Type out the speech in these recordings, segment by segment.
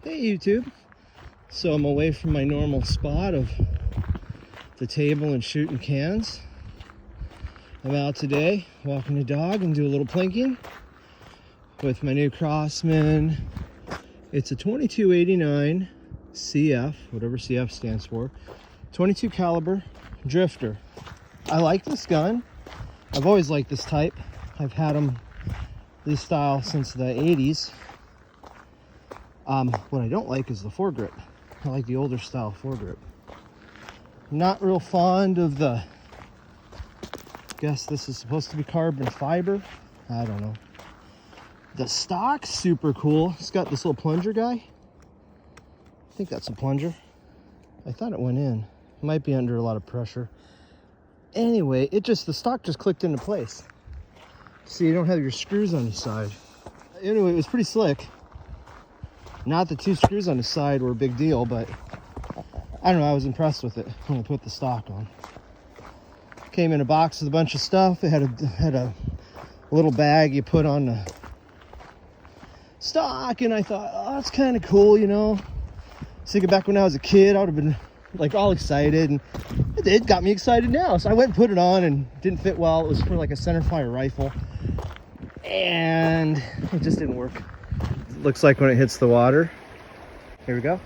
Hey YouTube. So I'm away from my normal spot of the table and shooting cans. I'm out today walking the dog and do a little plinking with my new Crosman. It's a 2289 CF, whatever CF stands for, 22 caliber Drifter. I like this gun. I've always liked this type. I've had them this style since the 80s. What I don't like is the foregrip. I like the older style foregrip. Not real fond of the, guess this is supposed to be carbon fiber. I don't know. The stock's super cool. It's got this little plunger guy. I think that's a plunger. I thought it went in. It might be under a lot of pressure. Anyway, the stock just clicked into place. So you don't have your screws on the side. Anyway, it was pretty slick. Not the two screws on the side were a big deal, but I don't know, I was impressed with it when I put the stock on. Came in a box with a bunch of stuff. It had a little bag you put on the stock, and I thought, oh, that's kind of cool, you know. Thinking back when I was a kid, I would have been like all excited, and it got me excited now. So I went and put it on, and it didn't fit well. It was for like a centerfire rifle, and it just didn't work. Looks like when it hits the water. Here we go.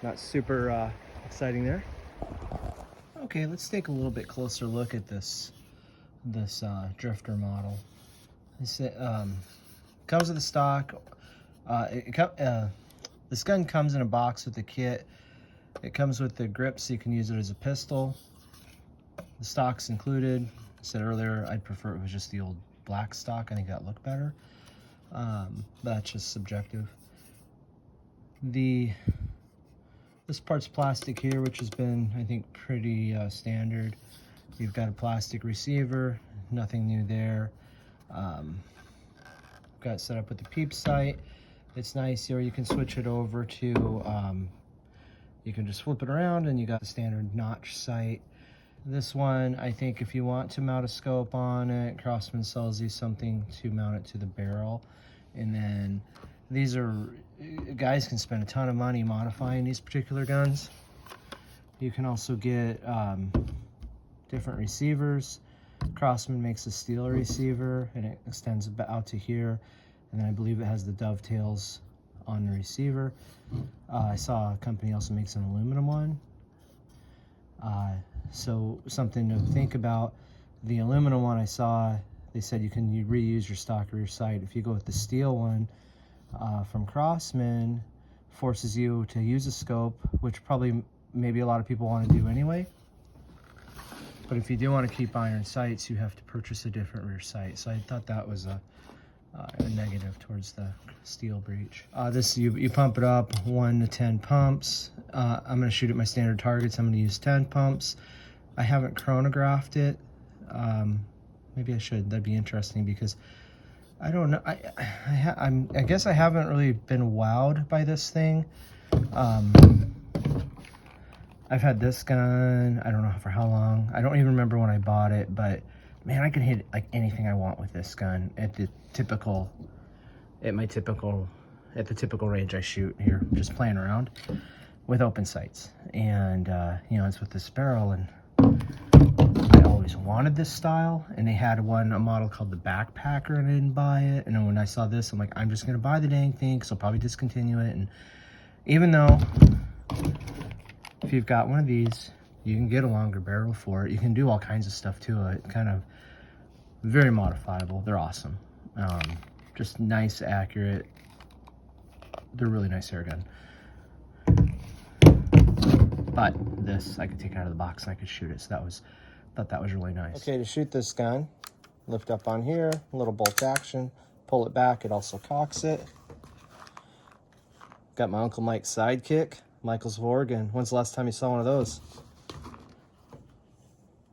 Not super exciting there. Okay, let's take a little bit closer look at this Drifter model. This comes with the stock. This gun comes in a box with the kit. It comes with the grip so you can use it as a pistol. The stock's included. I said earlier I'd prefer it was just the old black stock. I think that looked better. That's just subjective. This part's plastic here, which has been, I think, pretty standard. You've got a plastic receiver, nothing new there. Got it set up with the Peep Sight. It's nice here. You can switch it over to, you can just flip it around and you got the standard notch sight. This one, I think if you want to mount a scope on it, Crosman sells you something to mount it to the barrel. And then these are, guys can spend a ton of money modifying these particular guns. You can also get different receivers. Crosman makes a steel receiver and it extends out to here. And then I believe it has the dovetails on the receiver. I saw a company also makes an aluminum one. So something to think about. The aluminum one I saw, they said you can reuse your stock or your sight. If you go with the steel one from Crosman, forces you to use a scope, which probably maybe a lot of people want to do anyway. But if you do want to keep iron sights, you have to purchase a different rear sight. So I thought that was a negative towards the steel breech. This you pump it up 1 to 10 pumps. I'm going to shoot at my standard targets. I'm going to use 10 pumps. I haven't chronographed it. Maybe I should. That'd be interesting because I don't know. I guess I haven't really been wowed by this thing. I've had this gun, I don't know for how long. I don't even remember when I bought it, but man, I can hit like anything I want with this gun at the typical range I shoot here, just playing around with open sights. And you know, it's with this barrel, and I always wanted this style, and they had a model called the Backpacker, and I didn't buy it. And then when I saw this, I'm like, I'm just gonna buy the dang thing, because I'll probably discontinue it. And even though if you've got one of these, you can get a longer barrel for it. You can do all kinds of stuff to it, kind of very modifiable. They're awesome. Just nice, accurate. They're really nice air gun. But this, I could take it out of the box and I could shoot it. So thought that was really nice. Okay, to shoot this gun, lift up on here, a little bolt action, pull it back. It also cocks it. Got my Uncle Mike's sidekick, Michael's of Oregon. When's the last time you saw one of those?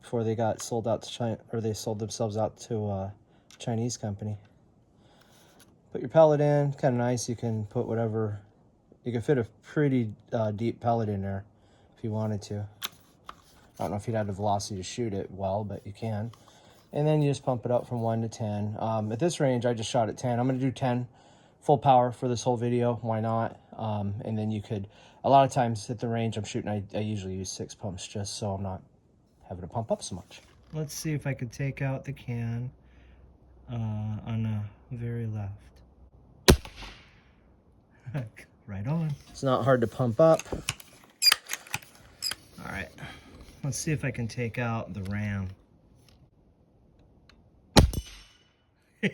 Before they got sold out to China, or they sold themselves out to a Chinese company. Put your pellet in, kind of nice. You can put whatever, you can fit a pretty deep pellet in there if you wanted to. I don't know if you'd have the velocity to shoot it well, but you can. And then you just pump it up from 1 to 10. At this range, I just shot at 10. I'm going to do 10 full power for this whole video. Why not? And then you could, a lot of times at the range I'm shooting, I usually use 6 pumps just so I'm not having to pump up so much. Let's see if I could take out the can on the very left. Right on. It's not hard to pump up. All right, let's see if I can take out the ram.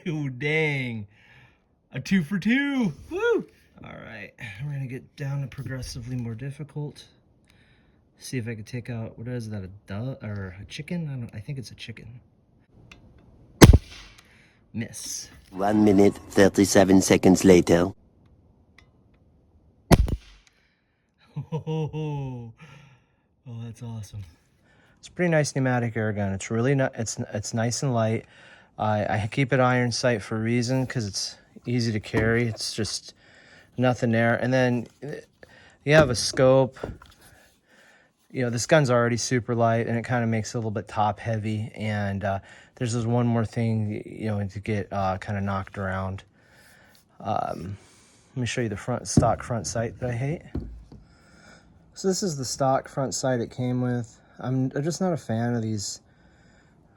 Oh, dang. A 2 for 2. Woo! All right, we're gonna get down to progressively more difficult. See if I could take out, what is that, a duck or a chicken? I think it's a chicken. Miss. 1 minute, 37 seconds later. Oh, that's awesome. It's a pretty nice pneumatic air gun. It's really not, it's nice and light. I keep it iron sight for a reason, because it's easy to carry. It's just nothing there. And then you have a scope. You know, this gun's already super light, and it kind of makes it a little bit top heavy. And there's this one more thing, you know, to get kind of knocked around. Let me show you the stock front sight that I hate. So this is the stock front sight it came with. I'm just not a fan of these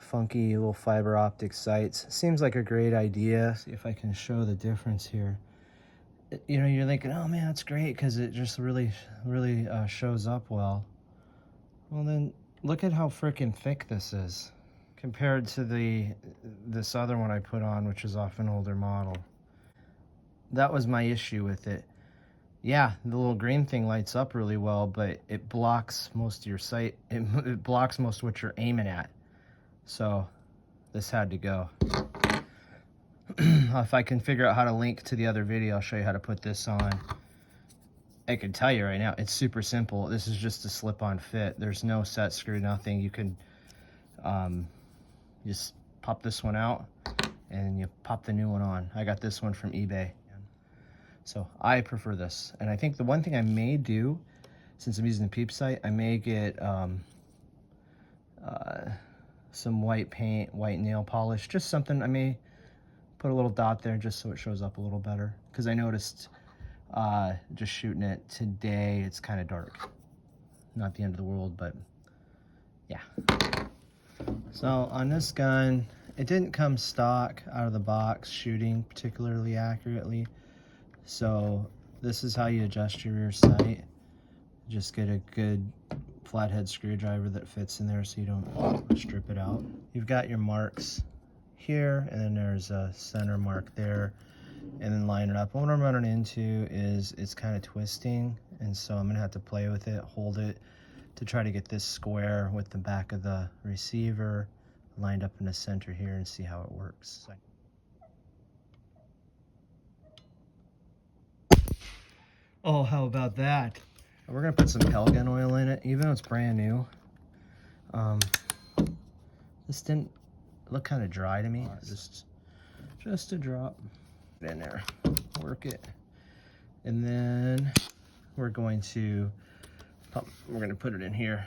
funky little fiber optic sights. Seems like a great idea. See if I can show the difference here. You know, you're thinking, oh man, that's great because it just really shows up well. Well then, look at how freaking thick this is compared to this other one I put on, which is off an older model. That was my issue with it. Yeah, the little green thing lights up really well, but it blocks most of your sight. It blocks most of what you're aiming at. So this had to go. If I can figure out how to link to the other video, I'll show you how to put this on. I can tell you right now, it's super simple. This is just a slip-on fit. There's no set screw, nothing. You can just pop this one out and you pop the new one on. I got this one from eBay. So I prefer this. And I think the one thing I may do, since I'm using the Peep Sight, I may get some white paint, white nail polish, just something. I may put a little dot there just so it shows up a little better. Because I noticed just shooting it today, it's kind of dark. Not the end of the world, but yeah. So on this gun, it didn't come stock out of the box shooting particularly accurately. So this is how you adjust your rear sight. Just get a good flathead screwdriver that fits in there so you don't strip it out. You've got your marks here, and then there's a center mark there, and then line it up. What I'm running into is it's kind of twisting, and so I'm gonna have to play with it, hold it to try to get this square with the back of the receiver lined up in the center here and see how it works. Oh, how about that? We're gonna put some Pelgan oil in it, even though it's brand new. This didn't look kind of dry to me. Just a drop in there, work it, and then we're going to put it in here.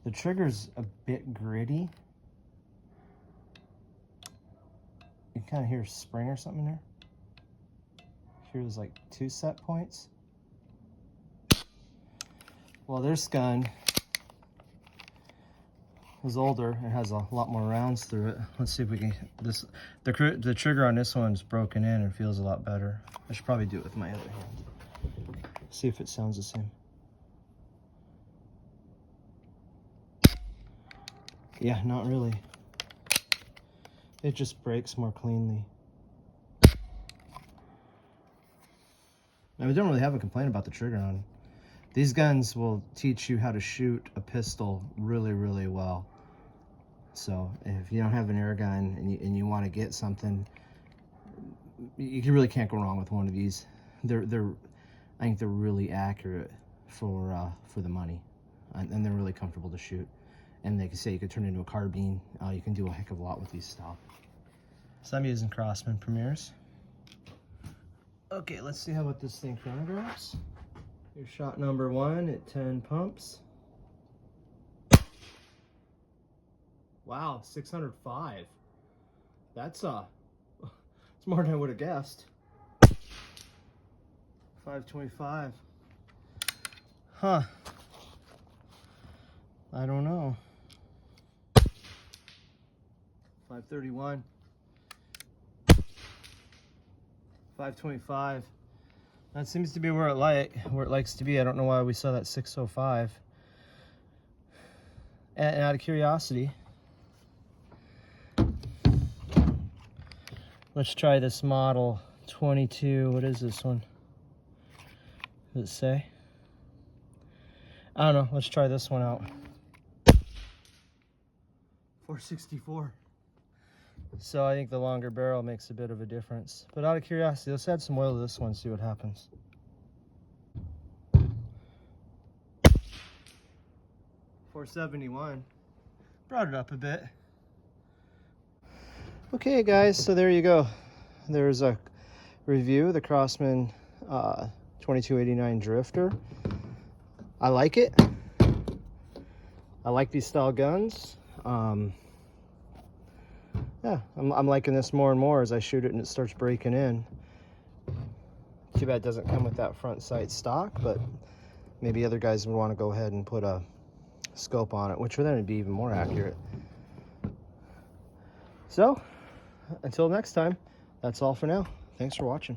The trigger's a bit gritty. You can kind of hear a spring or something in there. Here's like 2 set points. Well, this gun is older and has a lot more rounds through it. Let's see if we can the trigger on this one's broken in and feels a lot better. I should probably do it with my other hand. See if it sounds the same. Yeah, not really. It just breaks more cleanly. Now, we don't really have a complaint about the trigger on. These guns will teach you how to shoot a pistol really, really well. So if you don't have an air gun and you want to get something, you really can't go wrong with one of these. I think they're really accurate for the money, and they're really comfortable to shoot. And they can say you could turn it into a carbine. You can do a heck of a lot with these stuff. So I'm using Crosman Premiers. Okay, let's see how this thing chronographs. Here's shot number 1 at 10 pumps. Wow, 605. That's It's more than I would have guessed. 525. Huh. I don't know. 531. 525. That seems to be where it likes to be. I don't know why we saw that 605. And out of curiosity, let's try this model 22. What is this one? Does it say? I don't know. Let's try this one out. 464. So I think the longer barrel makes a bit of a difference. But out of curiosity, let's add some oil to this one, see what happens. $471. Brought it up a bit. Okay guys, so there you go. There's a review of the Crosman 2289 Drifter. I like it. I like these style guns. Yeah, I'm liking this more and more as I shoot it and it starts breaking in. Too bad it doesn't come with that front sight stock, but maybe other guys would want to go ahead and put a scope on it, which would then be even more accurate. So, until next time, that's all for now. Thanks for watching.